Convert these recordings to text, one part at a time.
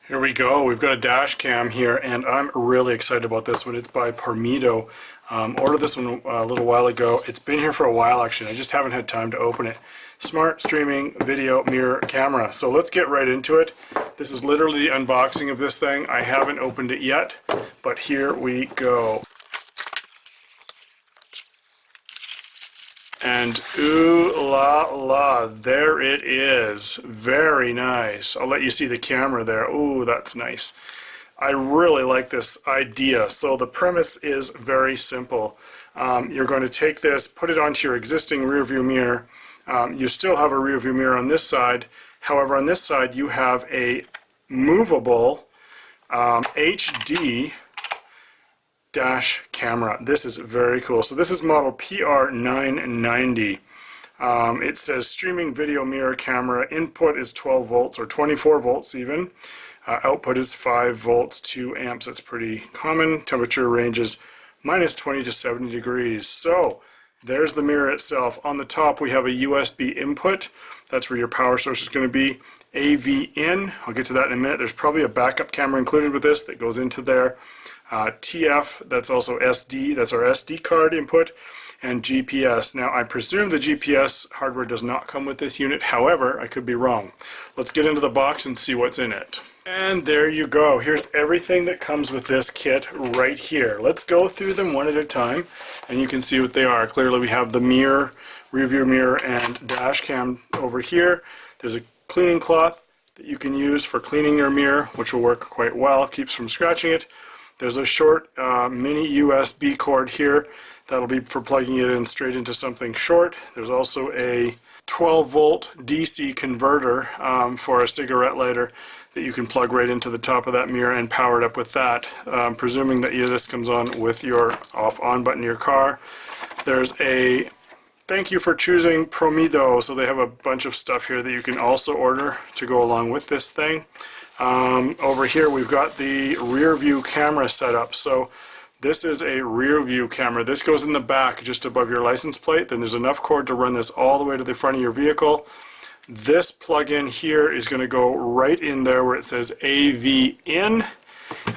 Here we go. We've got a dash cam here, and I'm really excited about this one. It's by Pormido. Ordered this one a little while ago. It's been here for a while, actually. I just haven't had time to open it. Smart streaming video mirror camera. So let's get right into it. This is literally the unboxing of this thing. I haven't opened it yet, but here we go. And ooh la la, there it is. Very nice. I'll let you see the camera there. Ooh, that's nice. I really like this idea. So the premise is very simple. You're going to take this, put it onto your existing rear view mirror. You still have a rear view mirror on this side. However, on this side you have a movable HD dash camera. This is very cool. So this is model PR990. It says streaming video mirror camera. Input is 12 volts or 24 volts even. Output is 5 volts, 2 amps. That's pretty common. Temperature ranges minus 20 to 70 degrees. So there's the mirror itself. On the top we have a USB input. That's where your power source is going to be. AV in. I'll get to that in a minute. There's probably a backup camera included with this that goes into there. TF, that's also SD, that's our SD card input, and GPS. Now I presume the GPS hardware does not come with this unit, however I could be wrong. Let's get into the box and see what's in it. And there you go. Here's everything that comes with this kit right here. Let's go through them one at a time and you can see what they are. Clearly we have the mirror, rear view mirror, and dash cam over here. There's a cleaning cloth that you can use for cleaning your mirror, which will work quite well, keeps from scratching it. There's a short mini USB cord here that'll be for plugging it in straight into something short. There's also a 12 volt DC converter for a cigarette lighter that you can plug right into the top of that mirror and power it up with that, presuming that this comes on with your off-on button in your car. There's a thank you for choosing Pormido, so they have a bunch of stuff here that you can also order to go along with this thing. Over here we've got the rear view camera setup. So this is a rear view camera. This goes in the back just above your license plate. Then there's enough cord to run this all the way to the front of your vehicle. This plug-in here is going to go right in there where it says AV in,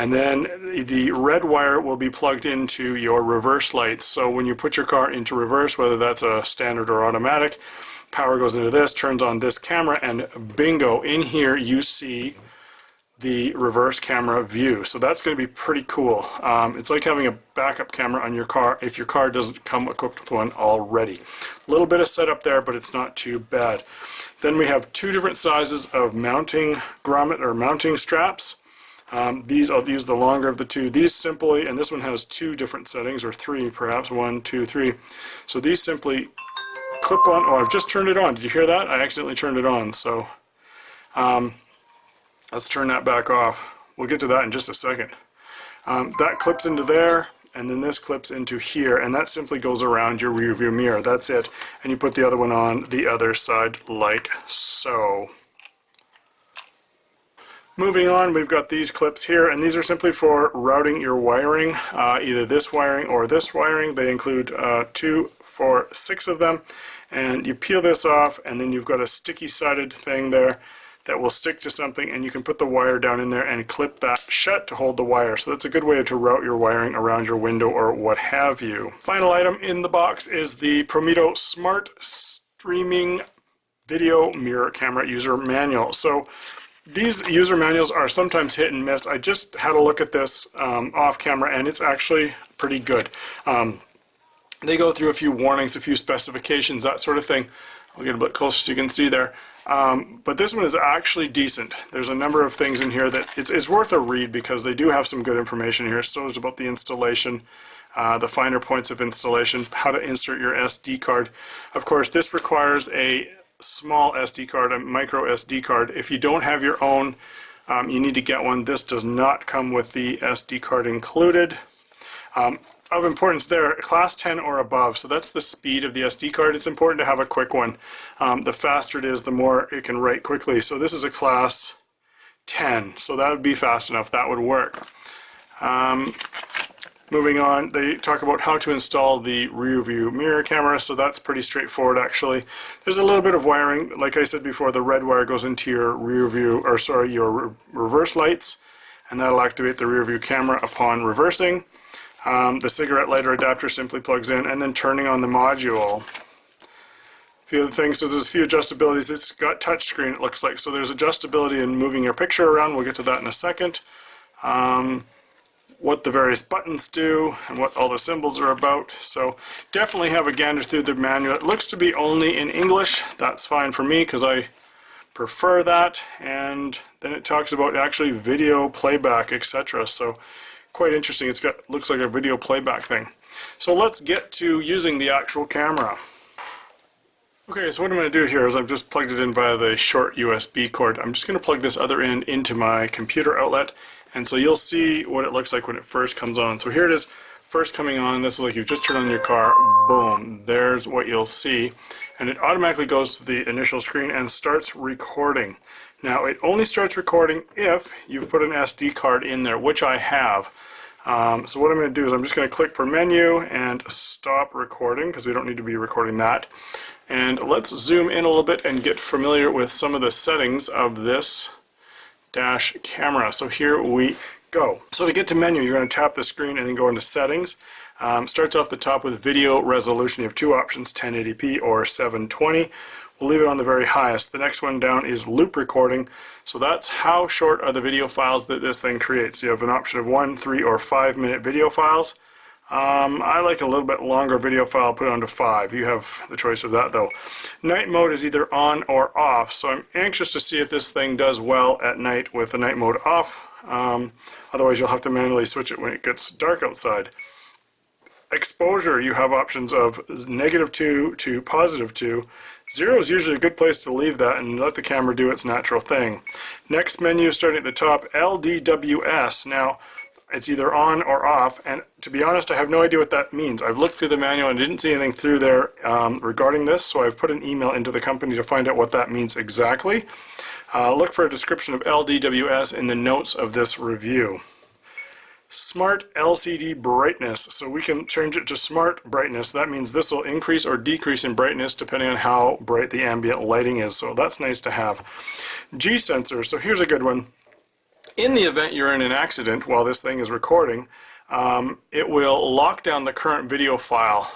and then the red wire will be plugged into your reverse lights. So when you put your car into reverse, whether that's a standard or automatic, power goes into this, turns on this camera, and bingo, in here you see the reverse camera view. So that's going to be pretty cool. It's like having a backup camera on your car if your car doesn't come equipped with one already. A little bit of setup there, but it's not too bad. Then we have two different sizes of mounting grommet or mounting straps. These, I'll use the longer of the two. These simply, and this one has two different settings, or three perhaps, 1, 2, 3. So these simply clip on. Oh, I've just turned it on. Did you hear that? I accidentally turned it on. So let's turn that back off. We'll get to that in just a second. That clips into there, and then this clips into here, and that simply goes around your rear view mirror. That's it. And you put the other one on the other side like so. Moving on, we've got these clips here, and these are simply for routing your wiring, either this wiring or this wiring. They include 2, 4, 6 of them, and you peel this off, and then you've got a sticky sided thing there that will stick to something, and you can put the wire down in there and clip that shut to hold the wire. So that's a good way to route your wiring around your window or what have you. Final item in the box is the Pormido Smart Streaming Video Mirror Camera User Manual. So these user manuals are sometimes hit and miss. I just had a look at this off camera, and it's actually pretty good. They go through a few warnings, a few specifications, that sort of thing. I'll get a bit closer so you can see there. But this one is actually decent. There's a number of things in here that it's worth a read because they do have some good information here. So it's about the installation, the finer points of installation, how to insert your SD card. Of course, this requires a small SD card, a micro SD card. If you don't have your own, you need to get one. This does not come with the SD card included. Of importance there, class 10 or above, so that's the speed of the SD card. It's important to have a quick one. The faster it is, the more it can write quickly. So this is a class 10, so that would be fast enough. That would work. Moving on, they talk about how to install the rear view mirror camera, so that's pretty straightforward actually. There's a little bit of wiring. Like I said before, the red wire goes into your rear view, or sorry, your reverse lights, and that'll activate the rear view camera upon reversing. The cigarette lighter adapter simply plugs in, and then turning on the module. A few other things, so there's a few adjustabilities. It's got touch screen, it looks like, so there's adjustability in moving your picture around. We'll get to that in a second. What the various buttons do and what all the symbols are about. So definitely have a gander through the manual. It looks to be only in English. That's fine for me because I prefer that. And then it talks about actually video playback, etc. So quite interesting. It's got, looks like a video playback thing. So let's get to using the actual camera. Okay, so what I'm going to do here is I've just plugged it in via the short USB cord. I'm just going to plug this other end into my computer outlet, and so you'll see what it looks like when it first comes on. So here it is, first coming on. This is like you've just turned on your car. Boom, there's what you'll see, and it automatically goes to the initial screen and starts recording. Now it only starts recording if you've put an SD card in there, which I have. So what I'm going to do is I'm just going to click for menu and stop recording because we don't need to be recording that. And let's zoom in a little bit and get familiar with some of the settings of this dash camera. So here we go. So to get to menu, you're going to tap the screen and then go into settings. Starts off the top with video resolution. You have two options, 1080p or 720. We'll leave it on the very highest. The next one down is loop recording. So that's how short are the video files that this thing creates. You have an option of 1, 3, or 5 minute video files. I like a little bit longer video file, put it on to 5. You have the choice of that though. Night mode is either on or off, so I'm anxious to see if this thing does well at night with the night mode off. Otherwise you'll have to manually switch it when it gets dark outside. Exposure, you have options of -2 to +2. 0 is usually a good place to leave that and let the camera do its natural thing. Next menu, starting at the top, LDWS. Now, it's either on or off, and to be honest, I have no idea what that means. I've looked through the manual and didn't see anything through there regarding this, so I've put an email into the company to find out what that means exactly. Look for a description of LDWS in the notes of this review. Smart LCD brightness, so we can change it to smart brightness. That means this will increase or decrease in brightness depending on how bright the ambient lighting is, so that's nice to have. G sensor, so here's a good one. In the event you're in an accident while this thing is recording, it will lock down the current video file.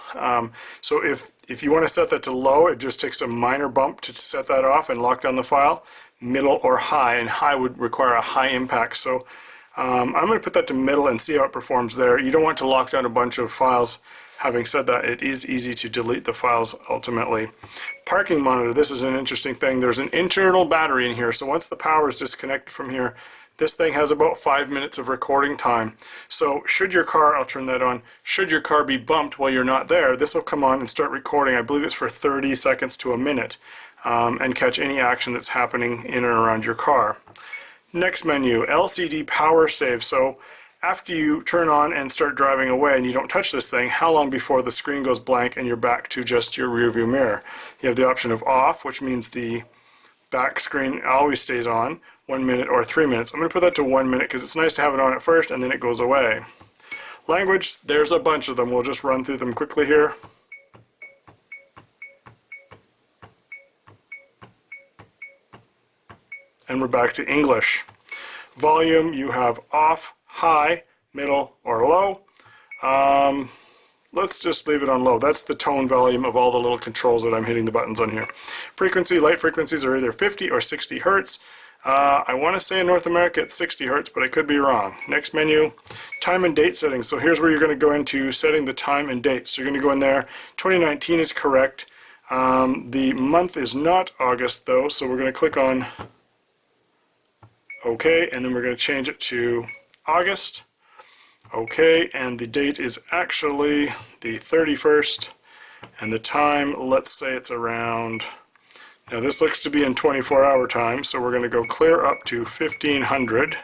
So if you want to set that to low, it just takes a minor bump to set that off and lock down the file. Middle or high, and high would require a high impact. So I'm going to put that to middle and see how it performs there. You don't want to lock down a bunch of files. Having said that, it is easy to delete the files ultimately. Parking monitor, this is an interesting thing. There's an internal battery in here, so once the power is disconnected from here, this thing has about 5 minutes of recording time. So should your car, I'll turn that on, should your car be bumped while you're not there, this will come on and start recording. I believe it's for 30 seconds to a minute, and catch any action that's happening in and around your car. Next menu, LCD power save. So after you turn on and start driving away and you don't touch this thing, how long before the screen goes blank and you're back to just your rear view mirror? You have the option of off, which means the back screen always stays on, 1 minute or 3 minutes. I'm going to put that to 1 minute because it's nice to have it on at first and then it goes away. Language, there's a bunch of them. We'll just run through them quickly here. And we're back to English. Volume, you have off, high, middle, or low. Let's just leave it on low. That's the tone volume of all the little controls that I'm hitting the buttons on here. Frequency, light frequencies are either 50 or 60 hertz. I want to say in North America it's 60 hertz, but I could be wrong. Next menu, time and date settings. So here's where you're going to go into setting the time and date. So you're going to go in there. 2019 is correct. The month is not August though, so we're going to click on OK, and then we're going to change it to August. OK, and the date is actually the 31st, and the time, let's say it's around, now this looks to be in 24-hour time, so we're going to go clear up to 1500,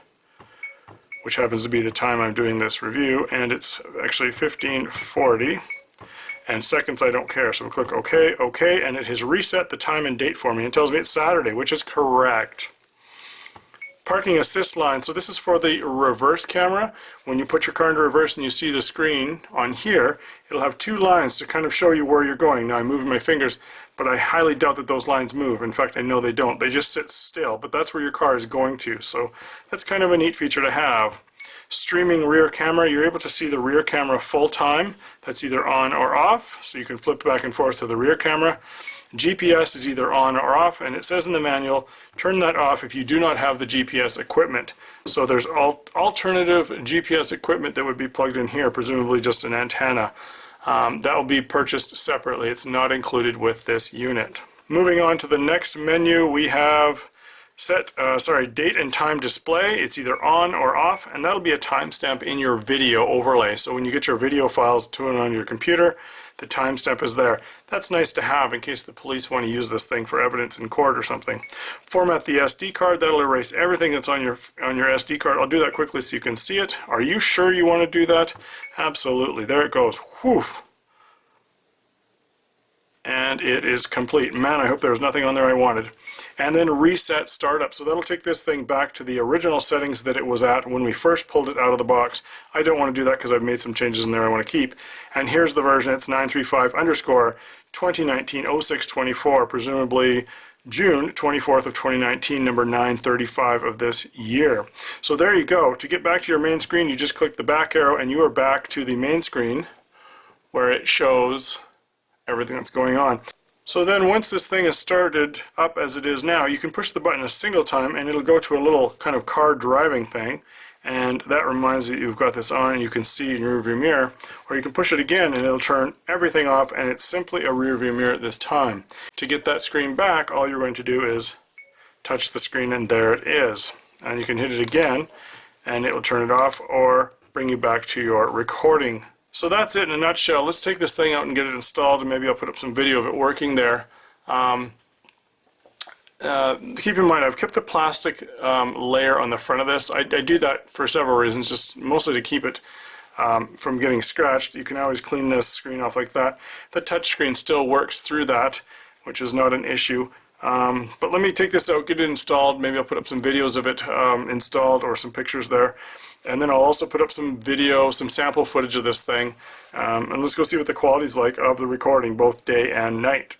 which happens to be the time I'm doing this review, and it's actually 1540, and seconds I don't care, so we'll click OK, OK, and it has reset the time and date for me. It tells me it's Saturday, which is correct. Parking assist line. So this is for the reverse camera. When you put your car into reverse and you see the screen on here, it'll have two lines to kind of show you where you're going. Now I'm moving my fingers, but I highly doubt that those lines move. In fact, I know they don't. They just sit still, but that's where your car is going to. So that's kind of a neat feature to have. Streaming rear camera, you're able to see the rear camera full time. That's either on or off, so you can flip back and forth to the rear camera. GPS is either on or off, and it says in the manual, turn that off if you do not have the GPS equipment. So there's alternative GPS equipment that would be plugged in here, presumably just an antenna. That will be purchased separately. It's not included with this unit. Moving on to the next menu, we have date and time display. It's either on or off, and that'll be a timestamp in your video overlay. So when you get your video files to it on your computer, the timestamp is there. That's nice to have in case the police want to use this thing for evidence in court or something. Format the SD card. That'll erase everything that's on your SD card. I'll do that quickly so you can see it. Are you sure you want to do that? Absolutely. There it goes. Whoof. And it is complete. Man, I hope there was nothing on there I wanted. And then reset startup. So that'll take this thing back to the original settings that it was at when we first pulled it out of the box. I don't want to do that because I've made some changes in there I want to keep. And here's the version. It's 935_2019-0624, presumably June 24th of 2019, number 935 of this year. So there you go. To get back to your main screen, you just click the back arrow and you are back to the main screen where it shows everything that's going on. So then once this thing is started up as it is now, you can push the button a single time and it'll go to a little kind of car driving thing, and that reminds you you've got this on and you can see in your rearview mirror. Or you can push it again and it'll turn everything off, and it's simply a rearview mirror at this time. To get that screen back, all you're going to do is touch the screen and there it is. And you can hit it again and it will turn it off or bring you back to your recording. So that's it in a nutshell. Let's take this thing out and get it installed, and maybe I'll put up some video of it working there. Keep in mind, I've kept the plastic layer on the front of this. I do that for several reasons, just mostly to keep it from getting scratched. You can always clean this screen off like that. The touch screen still works through that, which is not an issue. But let me take this out, get it installed. Maybe I'll put up some videos of it installed or some pictures there. And then I'll also put up some video, some sample footage of this thing. And let's go see what the quality's like of the recording, both day and night.